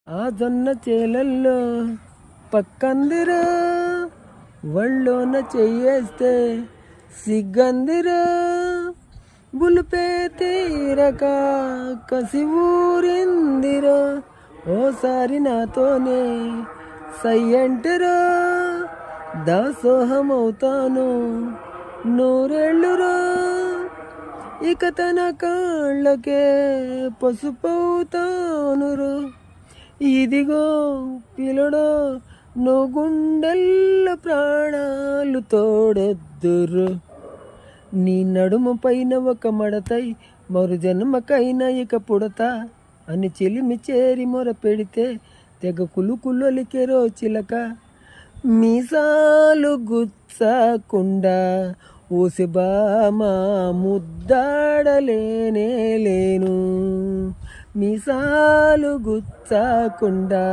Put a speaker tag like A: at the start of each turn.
A: ఆ జొన్న చేలల్లో పక్కందిరా, వళ్ళోన చెయ్యేస్తే సిగ్గందిరా. బులిపే తీరక కసి ఊరిందిరా, ఓసారి నాతోనే సయ్యంటరా. దాసోహమవుతాను నూరేళ్ళురా, ఇక తన కాళ్ళకే పసుపవుతానురా. ఇదిగో పిల్లడో, నువ్వు గుండెల్లో ప్రాణాలు తోడెద్దురు. నీ నడుము పైన ఒక మడతై మరు జన్మకైనా ఇక పుడతా అని చెలిమి చేరి మొర పెడితే తెగ కులుకులొలికెరో చిలక. మీసాలు గుచ్చకుండా ఓసిబామా ముద్దాడలేనే లేను, మీసాలు గుచ్చకుండా.